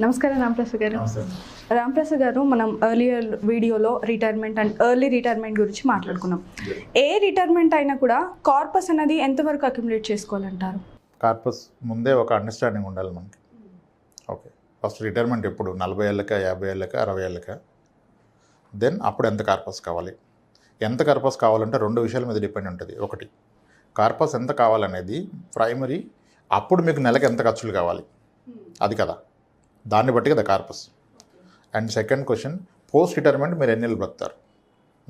నమస్కారం రాంప్రసాద్ గారు. రాంప్రసాద్ గారు, మనం ఎర్లియర్ వీడియోలో రిటైర్మెంట్ అండ్ ఎర్లీ రిటైర్మెంట్ గురించి మాట్లాడుకున్నాం. ఏ రిటైర్మెంట్ అయినా కూడా కార్పస్ అనేది ఎంతవరకు అక్యుములేట్ చేసుకోవాలంటారు? కార్పస్ ముందే ఒక అండర్స్టాండింగ్ ఉండాలి మనకి. ఓకే, ఫస్ట్ రిటైర్మెంట్ ఎప్పుడు 40 ఏళ్ళకా, 50 ఏళ్ళకా, 60 ఏళ్ళకా, దెన్ అప్పుడు ఎంత కార్పస్ కావాలి. ఎంత కార్పస్ కావాలంటే 2 విషయాల మీద డిపెండ్ ఉంటుంది. ఒకటి, కార్పస్ ఎంత కావాలనేది ప్రైమరీ, అప్పుడు మీకు నెలకు ఎంత ఖర్చులు కావాలి అది కదా, దాన్ని బట్టి కదా corpus. And second question, post retirement మీరు ఎన్ని ఏళ్ళు బ్రతుకుతారు,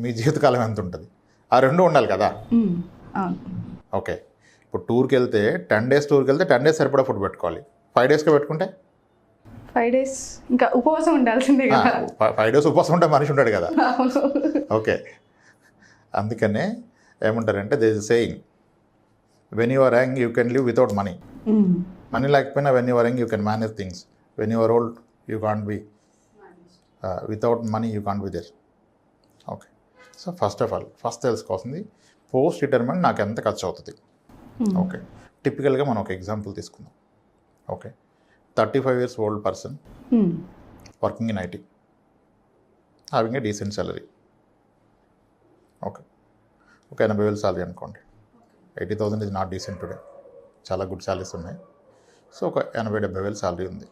మీ జీవితకాలం ఎంత ఉంటుంది, ఆ రెండు ఉండాలి కదా. ఓకే, ఇప్పుడు టూర్కి వెళ్తే 10 days టూర్కి వెళ్తే 10 days సరిపడా ఫుడ్ పెట్టుకోవాలి. 5 daysకి పెట్టుకుంటే 5 days ఇంకా ఉపవాసం ఉండాల్సిందే కదా. 5 days ఉపవాసం ఉంటే మనిషి ఉంటాడు కదా. ఓకే, అందుకనే ఏమంటారంటే they is saying, when you are young you can live without money. Money లేకపోయినా when you are young you can manage things. When you are old you can't be without money, you can't be there. Okay, so first of all first తెలుసుకోవాల్సింది post retirement నాకు ఎంత ఖర్చు అవుతుంది. Okay, టిపికల్గా మనం ఒక example తీసుకుందాం. Okay, 35 years old person working in IT, having a decent salary. Okay, ఒక 80,000 salary అనుకోండి. 80,000 ఇస్ నాట్ డీసెంట్ టుడే, చాలా గుడ్ సాలరీస్ ఉన్నాయి. సో ఒక 80,000-70,000 సాలరీ ఉంది.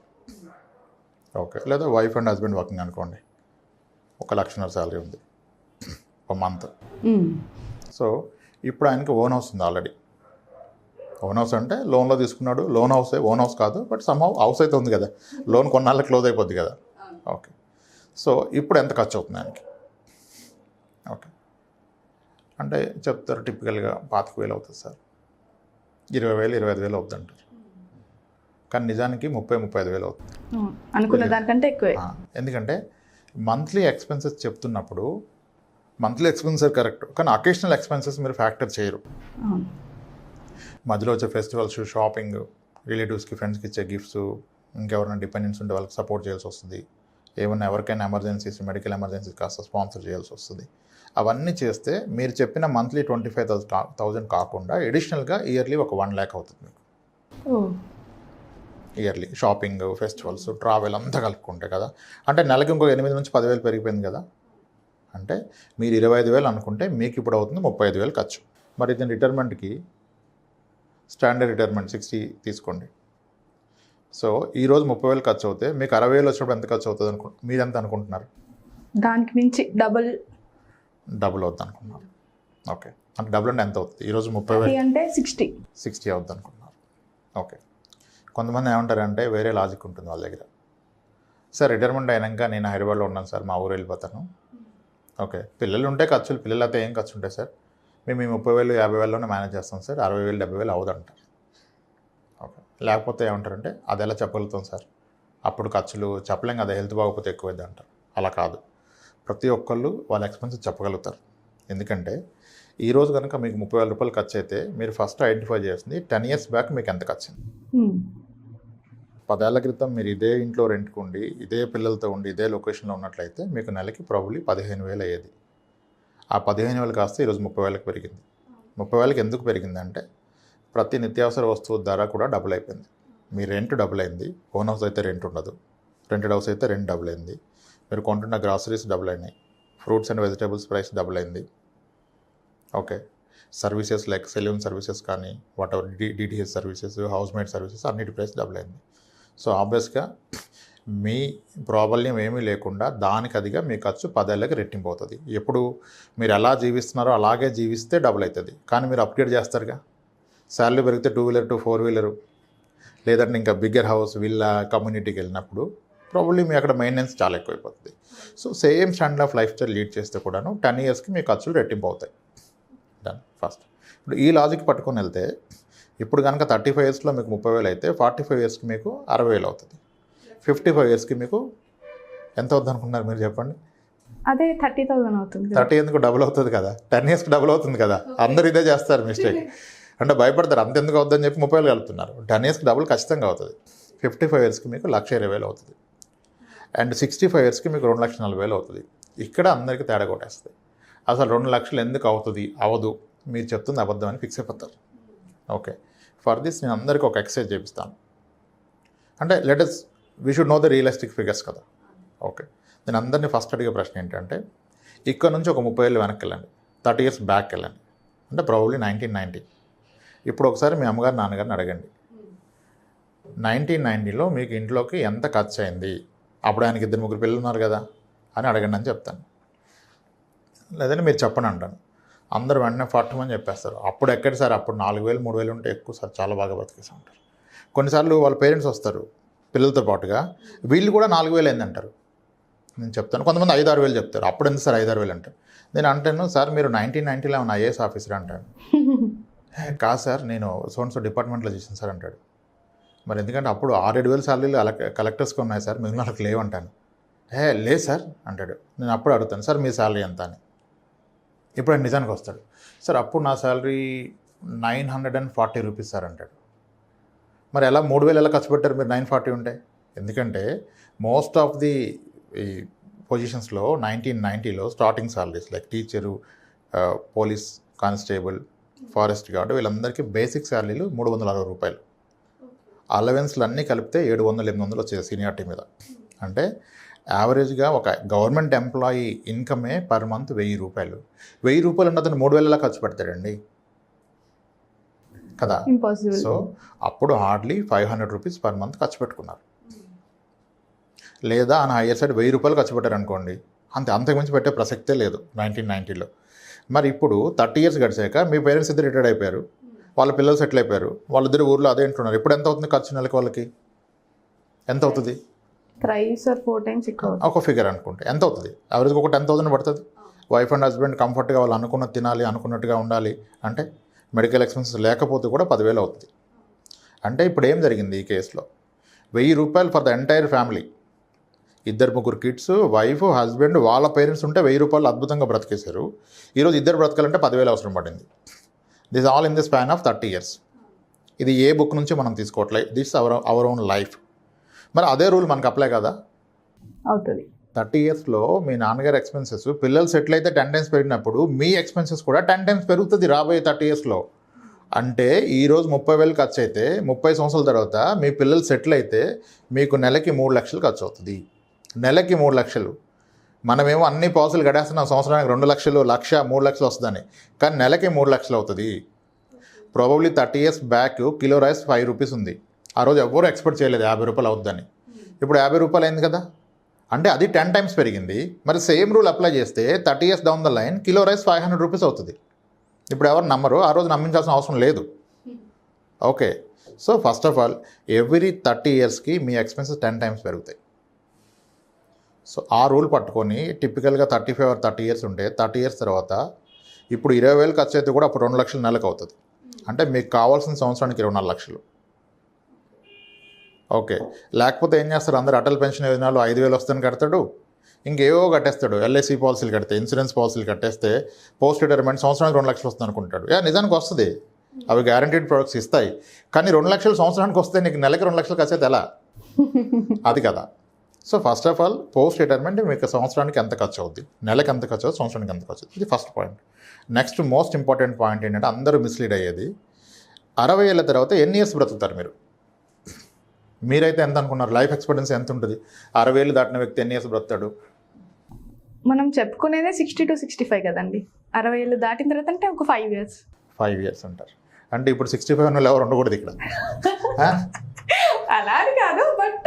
ఓకే, లేదా వైఫ్ అండ్ హస్బెండ్ వర్కింగ్ అనుకోండి, 1,00,000 సాలరీ ఉంది ఒక మంత్. సో ఇప్పుడు ఆయనకి ఓన్ హౌస్ ఉంది ఆల్రెడీ. ఓన్ హౌస్ అంటే లోన్లో తీసుకున్నాడు, లోన్ హౌసే, ఓన్ హౌస్ కాదు, బట్ సమ్హౌ హౌస్ అయితే ఉంది కదా, లోన్ కొన్నాళ్ళ క్లోజ్ అయిపోద్ది కదా. ఓకే, సో ఇప్పుడు ఎంత ఖర్చు అవుతుంది ఆయనకి. ఓకే, అంటే చెప్తారు టిపికల్గా 25,000 అవుతుంది సార్, 20,000, 25,000 అవుతుంది అంటారు. కానీ నిజానికి 30,000-35,000 అవుతుంది అనుకున్న దానికంటే ఎక్కువే. ఎందుకంటే మంత్లీ ఎక్స్పెన్సెస్ చెప్తున్నప్పుడు మంత్లీ ఎక్స్పెన్సెస్ కరెక్ట్, కానీ అకేషనల్ ఎక్స్పెన్సెస్ మీరు ఫ్యాక్టర్ చేయరు. మధ్యలో వచ్చే ఫెస్టివల్స్, షాపింగ్, రిలేటివ్స్కి, ఫ్రెండ్స్కి ఇచ్చే గిఫ్ట్స్, ఇంకెవరైనా డిపెండెన్స్ ఉంటే వాళ్ళకి సపోర్ట్ చేయాల్సి వస్తుంది. ఏమన్నా ఎవరికైనా ఎమర్జెన్సీస్, మెడికల్ ఎమర్జెన్సీస్ కాస్త స్పాన్సర్ చేయాల్సి వస్తుంది. అవన్నీ చేస్తే మీరు చెప్పిన మంత్లీ 25,000 కాకుండా ఎడిషనల్గా ఇయర్లీ ఒక 1 lakh అవుతుంది మీకు. ఇయర్లీ షాపింగ్, ఫెస్టివల్స్, ట్రావెల్ అంతా కలుపుకుంటే కదా. అంటే నెలకి ఇంకో 8 నుంచి 10,000 పెరిగిపోయింది కదా. అంటే మీరు 25,000 అనుకుంటే మీకు ఇప్పుడు అవుతుంది 35,000 ఖర్చు. మరి దీని రిటైర్మెంట్కి స్టాండర్డ్ రిటైర్మెంట్ 60 తీసుకోండి. సో ఈరోజు 30,000 ఖర్చు అవుతే మీకు 60,000 వచ్చినప్పుడు ఎంత ఖర్చు అవుతుంది మీరు ఎంత అనుకుంటున్నారు? దానికి మించి డబుల్ అవుతుంది అనుకుంటున్నారు. ఓకే, అంటే డబుల్ అంటే ఎంత అవుతుంది? ఈరోజు 30,000 అంటే 60 అవుతుంది అనుకుంటున్నారు. ఓకే, కొంతమంది ఏమంటారంటే వేరే లాజిక్ ఉంటుంది వాళ్ళ దగ్గర. సార్ రిటైర్మెంట్ అయినాక నేను హైదరాబాద్లో ఉన్నాను సార్, మా ఊరు వెళ్ళిపోతాను. ఓకే, పిల్లలు ఉంటే ఖర్చులు, పిల్లలు అయితే ఏం ఖర్చు ఉంటాయి సార్, మేము ఈ 30,000-50,000లోనే మేనేజ్ చేస్తాం సార్, 60,000-70,000 అవుదంటారు. ఓకే, లేకపోతే ఏమంటారంటే అది ఎలా చెప్పగలుగుతాం సార్, అప్పుడు ఖర్చులు చెప్పలేం కదా, హెల్త్ బాగోకపోతే ఎక్కువైంది అంటారు. అలా కాదు, ప్రతి ఒక్కళ్ళు వాళ్ళ ఎక్స్పెన్సెస్ చెప్పగలుగుతారు. ఎందుకంటే ఈరోజు కనుక మీకు 30,000 రూపాయలు ఖర్చు అయితే మీరు ఫస్ట్ ఐడెంటిఫై చేస్తుంది 10 years బ్యాక్ మీకు ఎంత ఖర్చింది. 10 ఏళ్ల క్రితం మీరు ఇదే ఇంట్లో రెంట్కి ఉండి, ఇదే పిల్లలతో ఉండి, ఇదే లొకేషన్లో ఉన్నట్లయితే మీకు నెలకి ప్రాబబ్లీ 15,000 అయ్యేది. ఆ 15,000 కాస్త ఈరోజు 30,000కి పెరిగింది. 30,000కి ఎందుకు పెరిగిందంటే ప్రతి నిత్యావసర వస్తువు ధర కూడా డబుల్ అయిపోయింది. మీ రెంట్ డబుల్ అయింది, ఓన్ హౌస్ అయితే రెంట్ ఉండదు, రెంటెడ్ హౌస్ అయితే రెంట్ డబుల్ అయింది, మీరు కొంటున్న గ్రాసరీస్ డబుల్ అయినాయి, fruits and vegetables price double అయింది. Okay, services like salon services కానీ, whatever DTH services, house maid services అన్నిటి ప్రైస్ డబుల్ అయింది. సో ఆబ్వియస్గా మీ ప్రాబల్యం ఏమీ లేకుండా దానికి అదిగా మీ ఖర్చు 10 ఏళ్ళకి రెట్టింపు అవుతుంది. ఎప్పుడు మీరు ఎలా జీవిస్తున్నారో అలాగే జీవిస్తే డబుల్ అవుతుంది. కానీ మీరు అప్గ్రేడ్ చేస్తారుగా, శాలరీ పెరిగితే 2-wheeler to 4-wheeler, లేదంటే ఇంకా బిగ్గర్ హౌస్, విల్లా, కమ్యూనిటీకి వెళ్ళినప్పుడు ప్రాబబ్లీ మీ అక్కడ మెయింటెనెన్స్ చాలా ఎక్కువైపోతుంది. So same standard of life style lead చేస్తే కూడాను 10 yearsకి మీ ఖర్చులు రెట్టింపు అవుతాయి. డన్. ఫస్ట్ ఇప్పుడు ఈ లాజిక్ పట్టుకొని వెళ్తే ఇప్పుడు కనుక 35 yearsలో మీకు 30,000 అయితే 45 yearsకి మీకు 60,000 అవుతుంది. 55 yearsకి మీకు ఎంత అవుతుంది అనుకుంటున్నారు మీరు చెప్పండి? అదే 30,000 అవుతుంది. 30 ఎందుకు డబుల్ అవుతుంది కదా, 10 yearsకి డబుల్ అవుతుంది కదా. అందరు ఇదే చేస్తారు మిస్టేక్, అంటే భయపడతారు అంత ఎందుకు అవుతుందని చెప్పి 30,000 కలుపుతున్నారు. 10 yearsకి డబుల్ ఖచ్చితంగా అవుతుంది. 55 yearsకి మీకు 1,20,000 అవుతుంది. అండ్ 65 yearsకి మీకు 2,40,000 అవుతుంది. ఇక్కడ అందరికీ తేడా కొట్టేస్తుంది. అసలు 2 లక్షలు ఎందుకు అవుతుంది, అవదు, మీరు చెప్తుంది అబద్ధం అని ఫిక్స్ అయిపోతారు. ఓకే, ఫర్ దిస్ నేను అందరికీ ఒక ఎక్సర్సైజ్ చేపిస్తాను. అంటే let us we should know the realistic figures కదా. ఓకే, నేను అందరినీ ఫస్ట్ అడిగే ప్రశ్న ఏంటంటే ఇక్కడ నుంచి ఒక 30 ఏళ్ళు వెనక్కి వెళ్ళండి, 30 years బ్యాక్ వెళ్ళండి, అంటే ప్రాబబ్లీ 1990. ఇప్పుడు ఒకసారి మీ అమ్మగారు నాన్నగారిని అడగండి 1990లో మీకు ఇంట్లోకి ఎంత ఖర్చు అయింది, అప్పుడు ఆయనకి 2-3 పిల్లలు ఉన్నారు కదా అని అడగండి అని చెప్తాను. లేదంటే మీరు చెప్పండి అంటాను. అందరూ వెంటనే ఫట్టుమని చెప్పేస్తారు. అప్పుడు ఎక్కడ సార్, అప్పుడు 4,000 3,000 ఉంటే ఎక్కువ సార్, చాలా బాగా బతికేసి ఉంటారు. కొన్నిసార్లు వాళ్ళ పేరెంట్స్ వస్తారు పిల్లలతో పాటుగా, వీళ్ళు కూడా 4,000 అయిందంటారు. నేను చెప్తాను, కొంతమంది 5-6 వేలు చెప్తారు. అప్పుడు ఎంత సార్ 5-6 వేలు అంటారు. నేను అంటాను, సార్ మీరు 1990లో ఉన్న ఐఏఎస్ ఆఫీసర్ అంటాడు. కాదు సార్, నేను సో డిపార్ట్మెంట్లో చేశాను సార్ అంటాడు. మరి ఎందుకంటే అప్పుడు 6-7 వేలు సాలరీలు కలెక్టర్స్కి ఉన్నాయి సార్, మిగిలిన వాళ్ళకి లేవంటాను. లేదు సార్ అంటాడు. నేను అప్పుడు అడుగుతాను, సార్ మీ శాలరీ ఎంత అని. ఇప్పుడు ఆయన నిజానికి వస్తాడు, సార్ అప్పుడు నా శాలరీ 940 రూపీస్ సార్ అంటాడు. మరి ఎలా 3,000 ఎలా ఖర్చు పెట్టారు మీరు 940 ఉంటే? ఎందుకంటే మోస్ట్ ఆఫ్ ది ఈ పొజిషన్స్లో 1990లో starting salaries like teacher, police constable, forest guard, వీళ్ళందరికీ బేసిక్ శాలరీలు 360 రూపాయలు. అలవెన్స్లు అన్నీ కలిపితే 700-800 వచ్చేది సీనియారిటీ మీద. అంటే యావరేజ్గా ఒక గవర్నమెంట్ ఎంప్లాయీ ఇన్కమే పర్ మంత్ 1,000 రూపాయలు. 1,000 రూపాయలు ఉన్న అతను 3,000 ఖర్చు పెడతాడండి కదా. సో అప్పుడు హార్డ్లీ 500 రూపీస్ పర్ మంత్ ఖర్చు పెట్టుకున్నారు. లేదా ఆయన హయ్యర్ సైడ్ 1,000 రూపాయలు ఖర్చు పెట్టారు అనుకోండి, అంతకుమించి పెట్టే ప్రసక్తే లేదు 1990లో. మరి ఇప్పుడు 30 years గడిచాక మీ పేరెంట్స్ ఇద్దరు రిటైర్డ్ అయిపోయారు, వాళ్ళ పిల్లలు సెటిల్ అయిపోయారు, వాళ్ళిద్దరు ఊర్లో అదే అంటున్నారు. ఇప్పుడు ఎంత అవుతుంది ఖర్చు నెలకి? వాళ్ళకి ఎంత అవుతుంది? 3 or 4 times ఎక్కువ. ఒక ఫిగర్ అనుకుంటే ఎంత అవుతుంది? యావరేజ్గా ఒక 10,000 పడుతుంది. వైఫ్ అండ్ హస్బెండ్ కంఫర్ట్గా వాళ్ళు అనుకున్నది తినాలి, అనుకున్నట్టుగా ఉండాలి అంటే మెడికల్ ఎక్స్పెన్సెస్ లేకపోతే కూడా 10,000 అవుతుంది. అంటే ఇప్పుడు ఏం జరిగింది ఈ కేసులో? 1,000 రూపాయలు for the entire family, 2-3 kids, wife, husband, వాళ్ళ పేరెంట్స్ ఉంటే 1,000 రూపాయలు అద్భుతంగా బ్రతికేశారు. ఈరోజు ఇద్దరు బ్రతకాలంటే 10,000 అవసరం పడింది. This all in the span of 30 years. ఇది ఏ బుక్ నుంచి మనం తీసుకోవట్లేదు, దిస్ అవర్ ఓన్ లైఫ్. మరి అదే రూల్ మనకు అప్లై కదా అవుతుంది. 30 yearsలో మీ నాన్నగారి ఎక్స్పెన్సెస్, పిల్లలు సెటిల్ అయితే 10 times పెరిగినప్పుడు మీ ఎక్స్పెన్సెస్ కూడా 10 times పెరుగుతుంది రాబోయే 30 yearsలో. అంటే ఈరోజు 30,000 ఖర్చు అయితే 30 సంవత్సరాల తర్వాత మీ పిల్లలు సెటిల్ అయితే మీకు నెలకి 3 లక్షలు ఖర్చు అవుతుంది. నెలకి 3 లక్షలు. మనమేమో అన్ని పాలసీలు గడేస్తున్నాం, సంవత్సరానికి 2 లక్షలు, 1,00,000, 3 లక్షలు వస్తుందని. కానీ నెలకి 3 లక్షలు అవుతుంది. Probably 30 years back kilo rice 5 rupees ఉంది. ఆ రోజు ఎవరు ఎక్స్పెక్ట్ చేయలేదు 50 రూపాయలు అవుతుందని. ఇప్పుడు 50 రూపాయలు అయింది కదా, అంటే అది 10 times పెరిగింది. మరి సేమ్ రూల్ అప్లై చేస్తే 30 years down the line kilo rice 500 rupees అవుతుంది. ఇప్పుడు ఎవరు నమ్మరు, ఆ రోజు నమ్మించాల్సిన అవసరం లేదు. Okay, so first of all every 30 yearsకి మీ ఎక్స్పెన్సెస్ 10 times పెరుగుతాయి. సో ఆ రూల్ పట్టుకొని టిపికల్గా 35 or 30 years ఉంటే 30 years తర్వాత ఇప్పుడు 20,000 ఖర్చు అయితే కూడా అప్పుడు 2 లక్షలు నెలకు అవుతుంది. అంటే మీకు కావాల్సిన సంవత్సరానికి 24 లక్షలు. ఓకే, లేకపోతే ఏం చేస్తారు, అందరు అటల్ పెన్షన్ యోజనలో 5,000 వస్తుందని కడతాడు, ఇంకేవో కట్టేస్తాడు. ఎల్ఐసి పాలసీలు కడితే, ఇన్సూరెన్స్ పాలసీలు కట్టేస్తే పోస్ట్ రిటైర్మెంట్ సంవత్సరానికి 2 లక్షలు వస్తుంది అనుకుంటాడు. నిజానికి వస్తుంది, అవి గ్యారంటీడ్ ప్రొడక్ట్స్ ఇస్తాయి. కానీ 2 లక్షలు సంవత్సరానికి వస్తే నీకు నెలకి 2 లక్షలు ఖర్చు అయితే ఎలా? అది కదా. So first of all post retirement మీకు సంవత్సరానికి ఎంత ఖర్చు అవుద్ది, నెలకి ఎంత ఖర్చు అవుతుంది, సంవత్సరానికి ఎంత ఖర్చు అవుతుంది, ఇది first point. Next most important point ఏంటంటే అందరూ మిస్లీడ్ అయ్యేది, 60 ఏళ్ళ తర్వాత ఎన్ని ఇయర్స్ బ్రతుకుతారు మీరు? మీరైతే ఎంత అనుకున్నారు? లైఫ్ ఎక్స్పెక్టెన్సీ ఎంత ఉంటుంది? 60 ఏళ్ళు దాటిన వ్యక్తి ఎన్ని ఇయర్స్ బ్రతుకుతాడు? మనం చెప్పుకునేదే 60 to 65 కదండి. 60 ఏళ్ళు దాటిన తర్వాత అంటే ఒక 5 years. 5 years అంటారు. అంటే ఇప్పుడు 65 వాళ్ళు ఎవరు ఉండకూడదు ఇక్కడ. అలా అని కాదు, బట్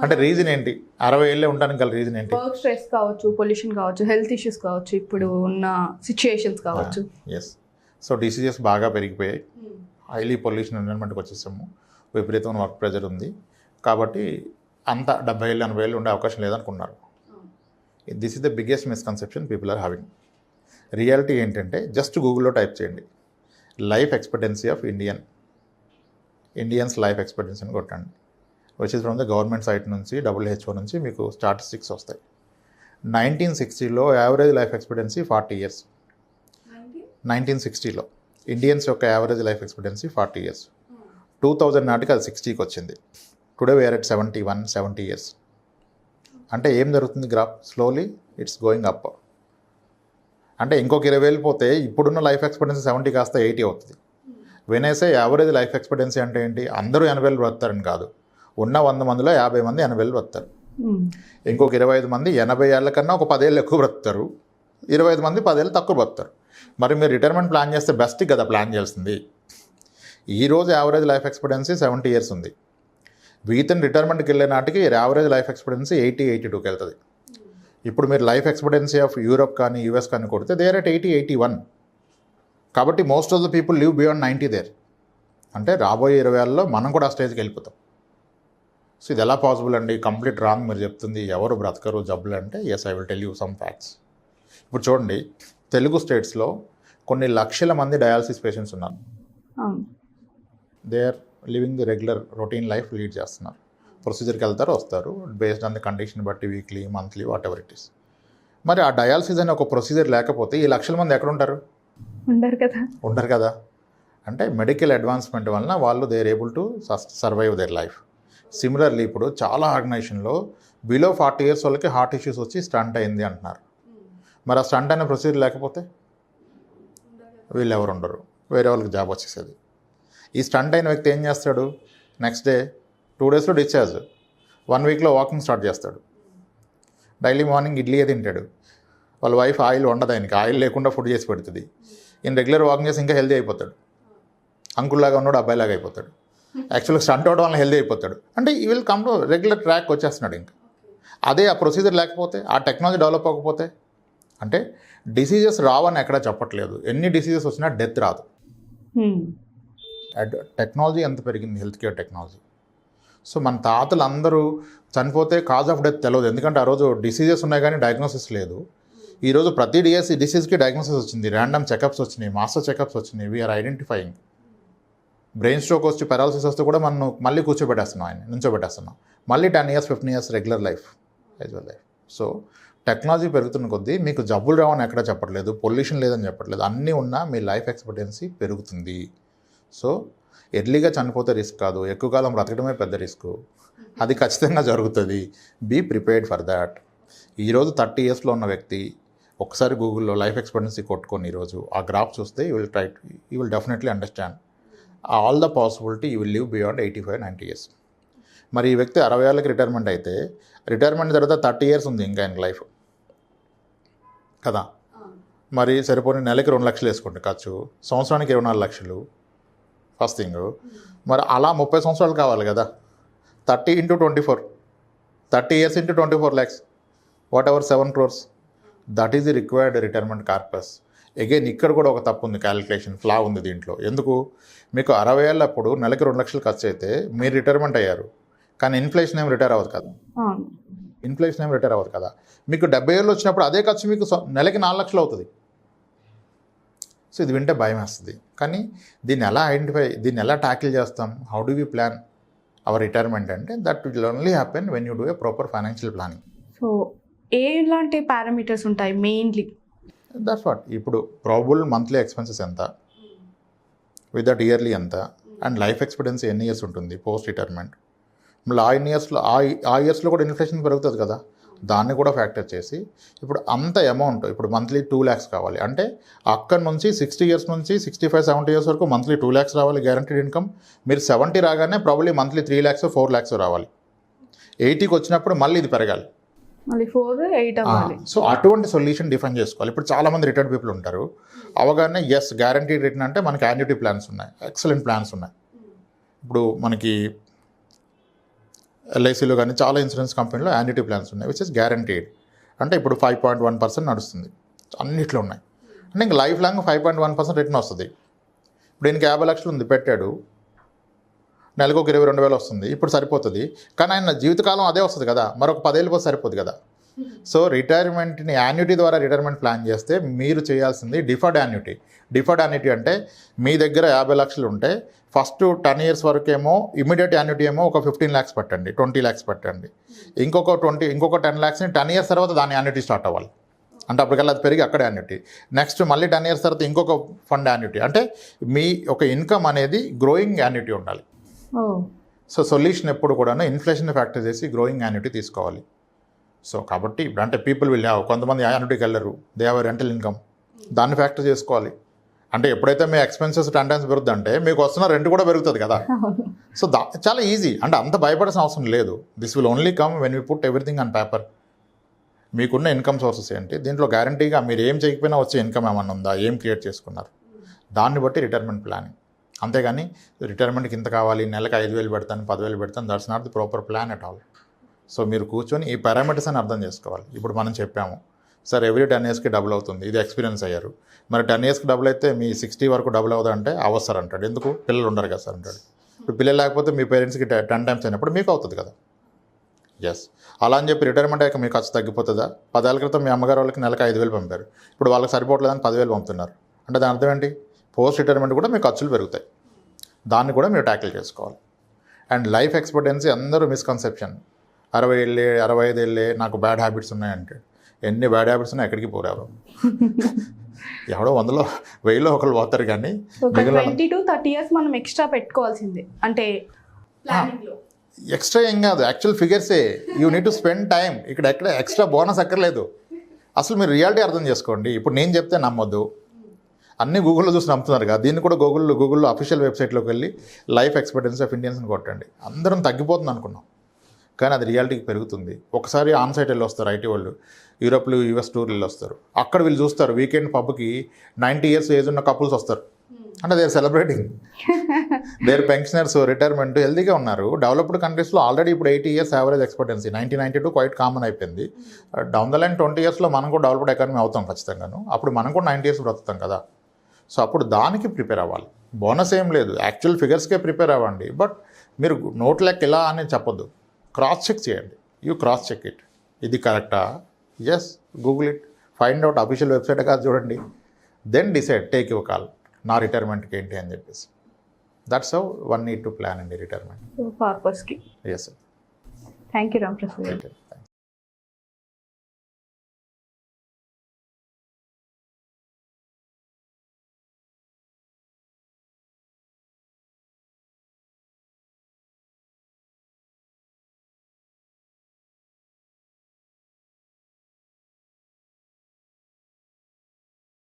అంటే రీజన్ ఏంటి? 60 ఏళ్ళే ఉండడానికి గల రీజన్ ఏంటి? వర్క్ స్ట్రెస్ కావచ్చు, పొల్యూషన్ కావచ్చు, హెల్త్ ఇష్యూస్ కావచ్చు, ఇప్పుడు ఉన్న సిచ్యుయేషన్స్ కావచ్చు. ఎస్, సో డిసీజెస్ బాగా పెరిగిపోయాయి, హైలీ పొల్యూషన్ ఎన్విరాన్మెంట్కి వచ్చేసాము, విపరీతమైన వర్క్ ప్రెజర్ ఉంది. కాబట్టి అంత 70 ఏళ్ళు 80 ఏళ్ళు ఉండే అవకాశం లేదనుకున్నారు. This is the biggest misconception people are having. Reality ఏంటంటే జస్ట్ గూగుల్లో టైప్ చేయండి life expectancy of Indians life expectancy అని కొట్టండి. Which is from the government site నుంచి, WHO నుంచి మీకు స్టాటిస్టిక్స్ వస్తాయి. 1960లో యావరేజ్ లైఫ్ ఎక్స్పెక్టెన్సీ 40 years. 1960లో ఇండియన్స్ యొక్క యావరేజ్ లైఫ్ ఎక్స్పెక్టెన్సీ 40 years. 2000 నాటికి అది 60కి వచ్చింది. Today we are at 70 years. అంటే ఏం జరుగుతుంది? Graph slowly it's going up. అంటే ఇంకొక 20 ఏళ్ళు పోతే ఇప్పుడున్న లైఫ్ ఎక్స్పెక్టెన్సీ 70 కాస్త 80 అవుతుంది. వెనేసే యావరేజ్ లైఫ్ ఎక్స్పెక్టెన్సీ అంటే ఏంటి? అందరూ 80 ఏళ్ళు బ్రతారని కాదు, ఉన్న 100 మందిలో 50 మంది 80 ఏళ్ళు బ్రతుకుతారు. ఇంకొక 25 మంది 80 ఏళ్ళ కన్నా ఒక 10 ఏళ్ళు ఎక్కువ బ్రతుకుతారు. 25 మంది 10 ఏళ్ళు తక్కువ బ్రతుకుతారు. మరి మీరు రిటైర్మెంట్ ప్లాన్ చేస్తే బెస్ట్ కదా ప్లాన్ చేయాల్సింది. ఈరోజు యావరేజ్ లైఫ్ ఎక్స్పెక్టెన్సీ 70 ఇయర్స్ ఉంది. వీతన్ రిటైర్మెంట్కి వెళ్ళే నాటికి యావరేజ్ లైఫ్ ఎక్స్పెక్టెన్సీ 80-82కి వెళ్తుంది. ఇప్పుడు మీరు లైఫ్ ఎక్స్పెక్టెన్సీ ఆఫ్ యూరోప్ కానీ యూఎస్ కానీ కొడితే దే ఆర్ ఎట్ 80-81. కాబట్టి most of the people live beyond 90 there. అంటే రాబోయే 20 ఏళ్ళలో మనం కూడా ఆ స్టేజ్కి వెళ్ళిపోతాం. సో ఇది ఎలా పాసిబుల్ అండి? కంప్లీట్ రాంగ్ మీరు చెప్తుంది. ఎవరు బ్రతకరు జబ్బులు అంటే yes, I will tell you some facts. ఇప్పుడు చూడండి, తెలుగు స్టేట్స్లో కొన్ని లక్షల మంది డయాలసిస్ పేషెంట్స్ ఉన్నారు. They are living the regular routine life lead చేస్తున్నారు. ప్రొసీజర్కి వెళ్తారు, వస్తారు, బేస్డ్ ఆన్ ది కండిషన్ బట్టి weekly monthly whatever it is. మరి ఆ డయాలసిస్ అనే ఒక ప్రొసీజర్ లేకపోతే ఈ లక్షల మంది ఎక్కడ ఉంటారు? ఉండరు కదా. అంటే మెడికల్ అడ్వాన్స్మెంట్ వలన వాళ్ళు they are able to survive their life. Similarly ఇప్పుడు చాలా ఆర్గనైజేషన్లో బిలో 40 ఇయర్స్ వాళ్ళకి హార్ట్ ఇష్యూస్ వచ్చి స్టంట్ అయింది అంటున్నారు. మరి ఆ స్టంట్ అనే ప్రొసీజర్ లేకపోతే వీళ్ళు ఎవరు ఉండరు, వేరే వాళ్ళకి జాబ్ వచ్చేసేది. ఈ స్టంట్ అయిన వ్యక్తి ఏం చేస్తాడు? నెక్స్ట్ డే 2 డేస్లో డిశ్చార్జ్, 1 వీక్లో వాకింగ్ స్టార్ట్ చేస్తాడు. డైలీ మార్నింగ్ ఇడ్లీయే తింటాడు. వాళ్ళ వైఫ్ ఆయిల్ వండదు, ఆయనకి ఆయిల్ లేకుండా ఫుడ్ చేసి పెడుతుంది. ఈయన రెగ్యులర్ వాకింగ్ చేసి ఇంకా హెల్దీ అయిపోతాడు. అంకుల్లాగా ఉన్నాడు, అబ్బాయిలాగా అయిపోతాడు. యాక్చువల్గా స్టంట్ అవడం వల్ల హెల్దీ అయిపోతాడు. అంటే ఈ will come to regular track వచ్చేస్తున్నాడు. ఇంకా అదే ఆ ప్రొసీజర్ లేకపోతే, ఆ టెక్నాలజీ డెవలప్ అవ్వకపోతే, అంటే డిసీజెస్ రావని ఎక్కడా చెప్పట్లేదు. ఎన్ని డిసీజెస్ వచ్చినా డెత్ రాదు. టెక్నాలజీ ఎంత పెరిగింది, హెల్త్ కేర్ టెక్నాలజీ. సో మన తాతలు అందరూ చనిపోతే కాజ్ ఆఫ్ డెత్ తెలియదు, ఎందుకంటే ఆ రోజు డిసీజెస్ ఉన్నాయి కానీ డయాగ్నోసిస్ లేదు. ఈరోజు ప్రతి డిసీజ్కి డయాగ్నోసిస్ వచ్చింది, ర్యాండమ్ చెకప్స్ వచ్చినాయి, మాస్టర్ చెకప్స్ వచ్చినాయి. We're identifying. బ్రెయిన్ స్ట్రోక్ వచ్చి పారాలసిస్ వస్తే కూడా మనం మళ్ళీ కూర్చోబెట్టేస్తున్నాం, ఆయన నుంచోబెట్టేస్తున్నాం. మళ్ళీ 10 years 15 years regular life, usual life. So technology పెరుగుతున్న కొద్దీ మీకు జబ్బులు రావని ఎక్కడ చెప్పట్లేదు, పొల్యూషన్ లేదని చెప్పట్లేదు. అన్నీ ఉన్నా మీ లైఫ్ ఎక్స్పెక్టెన్సీ పెరుగుతుంది. సో ఎర్లీగా చనిపోతే రిస్క్ కాదు, ఎక్కువ కాలం బ్రతకడమే పెద్ద రిస్క్. అది ఖచ్చితంగా జరుగుతుంది. Be prepared for that. ఈరోజు 30 ఇయర్స్లో ఉన్న వ్యక్తి ఒకసారి గూగుల్లో లైఫ్ ఎక్స్పెక్టెన్సీ కొట్టుకొని ఈరోజు ఆ గ్రాఫ్ చూస్తే you will definitely understand all the possibility you will live beyond 85-90 years. మరి ఈ వ్యక్తి 60 ఏళ్ళకి రిటైర్మెంట్ అయితే, రిటైర్మెంట్ తర్వాత 30 ఇయర్స్ ఉంది ఇంకా ఆయన లైఫ్ కదా. మరి సరిపోని నెలకి 2 లక్షలు వేసుకుంటే ఖర్చు, సంవత్సరానికి 24 లక్షలు ఫస్ట్ థింగ్. మరి అలా 30 సంవత్సరాలు కావాలి కదా. 30 × 24, 30 years × 24 lakhs, what ever 7 crores. That is the required retirement corpus. Again ఇక్కడ కూడా ఒక తప్పు ఉంది, క్యాలిక్యులేషన్ ఫ్లా ఉంది దీంట్లో. ఎందుకు? మీకు 60 ఏళ్ళప్పుడు నెలకి 2 లక్షలు ఖర్చు అయితే మీరు రిటైర్మెంట్ అయ్యారు, కానీ ఇన్ఫ్లేషన్ ఏం రిటైర్ అవ్వదు కదా. ఇన్ఫ్లేషన్ ఏం రిటైర్ అవ్వదు కదా. మీకు 70 ఏళ్ళు వచ్చినప్పుడు అదే ఖర్చు మీకు నెలకి 4 లక్షలు అవుతుంది. సో ఇది వింటే భయం వేస్తుంది. కానీ దీన్ని ఎలా ట్యాకిల్ చేస్తాం? How do we plan our retirement అంటే that will only happen when you do a proper financial planning. So ఎలాంటి పారామీటర్స్ ఉంటాయి మెయిన్లీ? That's what. ఇప్పుడు ప్రాబుల్ మంత్లీ ఎక్స్పెన్సెస్ ఎంత, విత్ దట్ ఇయర్లీ ఎంత, అండ్ లైఫ్ ఎక్స్పెక్టెన్సీ ఎన్ని years ఉంటుంది post retirement. మళ్ళీ ఆ ఇయర్స్లో కూడా ఇన్ఫ్లేషన్ పెరుగుతుంది కదా, దాన్ని కూడా ఫ్యాక్టర్ చేసి ఇప్పుడు అంత అమౌంట్, ఇప్పుడు మంత్లీ 2 lakhs కావాలి అంటే అక్కడి నుంచి 60 ఇయర్స్ నుంచి 65-70 ఇయర్స్ వరకు మంత్లీ 2 lakhs రావాలి గ్యారంటీడ్ ఇన్కమ్. మీరు 70 రాగానే ప్రాబ్లీ మంత్లీ 3 lakhs 4 lakhs రావాలి. 80కి వచ్చినప్పుడు మళ్ళీ ఇది పెరగాలి, మళ్ళీ 4-8 అవ్వాలి. సో అటువంటి సొల్యూషన్ డిఫైన్ చేసుకోవాలి. ఇప్పుడు చాలామంది రిటైర్డ్ పీపుల్ ఉంటారు, అవగానే ఎస్ గ్యారంటీడ్ రిటర్న్ అంటే మనకి యాన్యుటీ ప్లాన్స్ ఉన్నాయి, ఎక్సలెంట్ ప్లాన్స్ ఉన్నాయి. ఇప్పుడు మనకి ఎల్ఐసిలో కానీ చాలా ఇన్సూరెన్స్ కంపెనీలో యాన్యుటీ ప్లాన్స్ ఉన్నాయి విచ్ ఇస్ గ్యారంటీడ్. అంటే ఇప్పుడు 5.1% నడుస్తుంది, అన్నిట్లో ఉన్నాయి. అంటే ఇంక లైఫ్ లాంగ్ 5.1% రిటర్న్ వస్తుంది. ఇప్పుడు ఈయనకి 50 లక్షలు ఉంది, పెట్టాడు, నెలకు ఒక 22,000 వస్తుంది, ఇప్పుడు సరిపోతుంది. కానీ ఆయన జీవితకాలం అదే వస్తుంది కదా, మరొక 10 ఏళ్ళు పోతే సరిపోదు కదా. సో రిటైర్మెంట్ని యాన్యుటీ ద్వారా రిటైర్మెంట్ ప్లాన్ చేస్తే మీరు చేయాల్సింది డిఫర్డ్ యాన్యుటీ. డిఫర్డ్ యాన్యుటీ అంటే మీ దగ్గర 50 లక్షలు ఉంటే ఫస్ట్ 10 ఇయర్స్ వరకేమో ఇమీడియట్ యాన్యుటీ ఏమో ఒక 15 lakhs పెట్టండి, 20 lakhs పెట్టండి. ఇంకొక 10 lakhsని 10 ఇయర్స్ తర్వాత దాని యాన్యుటీ స్టార్ట్ అవ్వాలి. అంటే అప్పటికల్లా అది పెరిగి అక్కడ యాన్యుటీ. నెక్స్ట్ మళ్ళీ 10 ఇయర్స్ తర్వాత ఇంకొక ఫండ్ యాన్యుటీ. అంటే మీ ఒక ఇన్కమ్ అనేది గ్రోయింగ్ యాన్యుటీ ఉండాలి. సో సొల్యూషన్ ఎప్పుడు కూడా ఇన్ఫ్లేషన్ ఫ్యాక్టర్ చేసి గ్రోయింగ్ యాన్యుటీ తీసుకోవాలి. సో కాబట్టి ఇప్పుడు అంటే పీపుల్ విల్ హ్యావ్, కొంతమంది యాన్యుటీకి వెళ్ళరు, దే హ్యావ్ రెంటల్ ఇన్కమ్, దాన్ని ఫ్యాక్టర్ చేసుకోవాలి. అంటే ఎప్పుడైతే మీ ఎక్స్పెన్సెస్ 10 times పెరుగుతుందంటే మీకు వస్తున్న రెంట్ కూడా పెరుగుతుంది కదా. సో చాలా ఈజీ, అంటే అంత భయపడాల్సిన అవసరం లేదు. This will only come when you put everything on paper. మీకున్న ఇన్కమ్ సోర్సెస్ ఏంటి, దీంట్లో గ్యారంటీగా మీరు ఏం చేయకపోయినా వచ్చే ఇన్కమ్ ఏమన్నా ఉందా, ఏం క్రియేట్ చేసుకున్నారు, దాన్ని బట్టి రిటైర్మెంట్ ప్లానింగ్. అంతేగాని రిటైర్మెంట్కి ఇంత కావాలి, నెలకు 5,000 పెడతాను, 10,000 పెడతాను, that's not the proper plan at all. So మీరు కూర్చొని ఈ పారామీటర్స్ అని అర్థం చేసుకోవాలి. ఇప్పుడు మనం చెప్పాము సార్ ఎవ్రీ 10 yearsకి డబుల్ అవుతుంది, ఇది ఎక్స్పీరియన్స్ అయ్యారు. మరి 10 yearsకి డబుల్ అయితే మీ 60 వరకు డబుల్ అవుదా అంటే అవసరం అంటాడు. ఎందుకు, పిల్లలు ఉండరు కదా సార్ అంటాడు. ఇప్పుడు పిల్లలు లేకపోతే మీ పేరెంట్స్కి 10 times అయినప్పుడు మీకు అవుతుంది కదా. ఎస్, అలా అని చెప్పి రిటైర్మెంట్ అయ్యాక మీ ఖర్చు తగ్గిపోతుందా? 10 ఏళ్ల క్రితం మీ అమ్మగారు వాళ్ళకి నెలకు 5,000 పంపారు, ఇప్పుడు వాళ్ళకి సరిపోవట్లేదని 10,000 పంపుతున్నారు అంటే దాని అర్థం ఏంటి? పోస్ట్ రిటైర్మెంట్ కూడా మీ ఖర్చులు పెరుగుతాయి. దాన్ని కూడా మీరు ట్యాకిల్ చేసుకోవాలి. అండ్ లైఫ్ ఎక్స్పెక్టెన్సీ అందరూ మిస్కన్సెప్షన్. 60 ఏళ్ళే, 65 ఏళ్ళే, నాకు బ్యాడ్ హ్యాబిట్స్ ఉన్నాయంటే ఎన్ని బ్యాడ్ హ్యాబిట్స్ ఉన్నాయి ఎక్కడికి పోరారు. ఎవడో 100లో 1000లో ఒకళ్ళు పోతారు, కానీ 20 to 30 years మనం ఎక్స్ట్రా పెట్టుకోవాల్సిందే. అంటే ఎక్స్ట్రా ఏం కాదు, యాక్చువల్ ఫిగర్సే. You need to spend time. ఇక్కడ ఎక్కడ ఎక్స్ట్రా బోనస్ అక్కర్లేదు. అసలు మీరు రియాలిటీ అర్థం చేసుకోండి. ఇప్పుడు నేను చెప్తే నమ్మొద్దు, అన్నీ గూగుల్లో చూసి నమ్ముతున్నారు కదా. దీన్ని కూడా గూగుల్లో అఫీషియల్ వెబ్సైట్లోకి వెళ్ళి లైఫ్ ఎక్స్పెక్టెన్సీ ఆఫ్ ఇండియన్స్ని కొట్టండి. అందరం తగ్గిపోతుంది అనుకున్నాం, కానీ అది రియాలిటీకి పెరుగుతుంది. ఒకసారి ఆన్ సైట్ వెళ్ళి వస్తారు ఐటీ వాళ్ళు, యూరోప్లో US టూర్ వెళ్ళి వస్తారు. అక్కడ వీళ్ళు చూస్తారు వీకెండ్ పబ్కి 90 years ఏజ్ ఉన్న కపుల్స్ వస్తారు. అంటే they are celebrating their pensioners retirement, హెల్తీగా ఉన్నారు. డెవలప్డ్ కంట్రీస్లో ఆల్రెడీ ఇప్పుడు 80 years average expectancy, 1992 quite common అయిపోయింది. డౌన్ ద లైన్ 20 yearsలో మనం కూడా డెవలప్డ్ ఎకానమీ అవుతాం ఖచ్చితంగాను. అప్పుడు మనం కూడా 90 years బ్రతుకుతాం కదా. సో అప్పుడు దానికి ప్రిపేర్ అవ్వాలి. బోనస్ ఏం లేదు, యాక్చువల్ ఫిగర్స్కే ప్రిపేర్ అవ్వండి. బట్ మీరు నోట్ లెక్క ఇలా అని చెప్పొద్దు, క్రాస్ చెక్ చేయండి. యూ క్రాస్ చెక్ ఇట్, ఇది కరెక్టా, yes Google it, find out official website కాదు చూడండి, then decide, take your call, నా రిటైర్మెంట్కి ఏంటి అని చెప్పేసి. That's how one need to plan అండి రిటైర్మెంట్ పర్పస్కి. Yes. Thank you Ram Prasad.